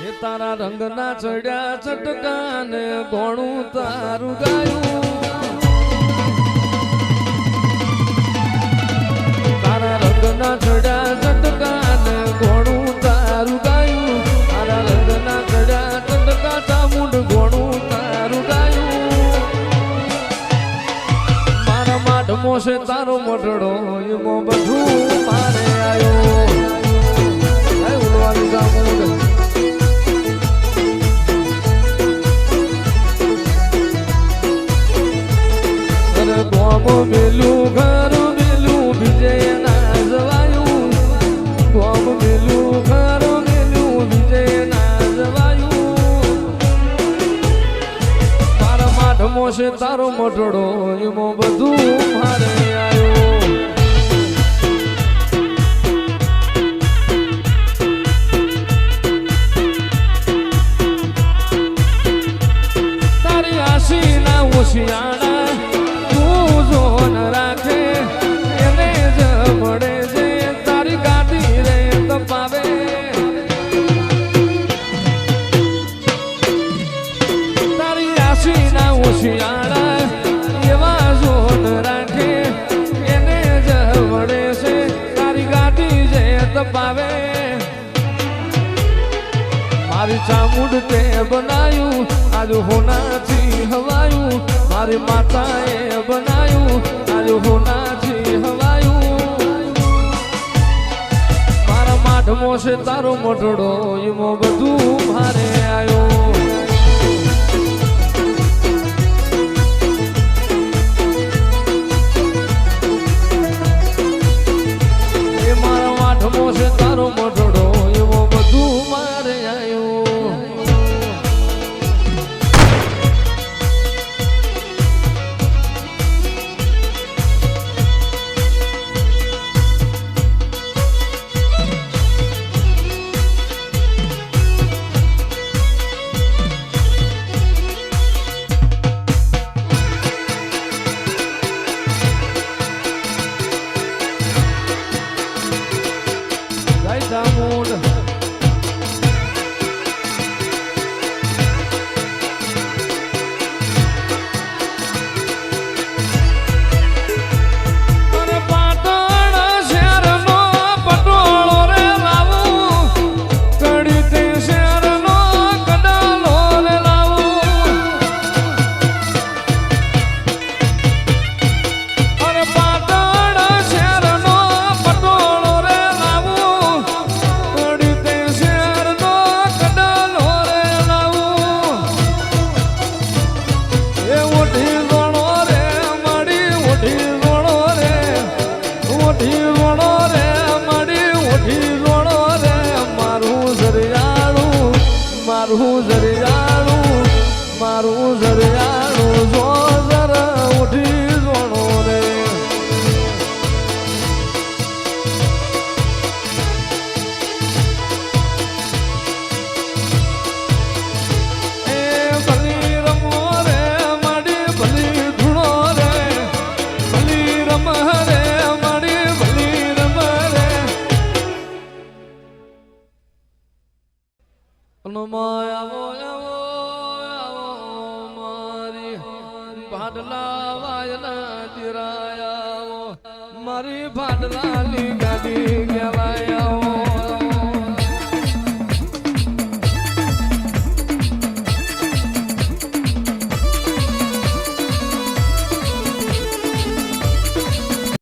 એ તારા રંગના ચડ્યા ચટકાને ગોણું તારું ગાયું તારા રંગના ચડ્યા ચટકાને ગોણું તારું ગાયું તારા રંગના ચડ્યા ચટકા ચામુંડ ગોણું તારું ગાયું મારા માઢમો છે તારો મોઢડો એમાં બધું મારે આવ્યો ઉડવાની ચામુંડ ગોમ મેલું ઘર મેલું વિજય ના જવાયું ગોમ મેલું ઘર મેલું વિજય ના જવાયું તારા માઢમો છે તારો મોઢડો એમાં બધું મારે આવ્યો તારી આશી ના ઉશિયાણા રાખે એને જ મળે છે તારી ગાડી રે તપાવે તારી આશી ના ઓશિયાળા એવા જોન રાખે એને જ મળે છે તારી ગાડી જે તપાવે મારી ચામુંડ તે બનાયું આજ હોનાથી હવાયું મારી માતાએ બનાયું આજ હોનાથી હવાયું મારા માઢમો છે તારો મોઢડો એમાં બધું મારે આવ્યો એ મારા માઢમો છે તારો મોઢડો એમાં બધું મારે આવ્યો મારું જરિયાળું જો જરા ઉઠી જોણો રે એ ભલી રમો રે માડી ભલી ધૂણો રે ભલી રમ રે માડી ભલી રમ રે માયા ભાડલા વાયના ચિરાયા મારી ભાડલાની ગાડી કહેવાય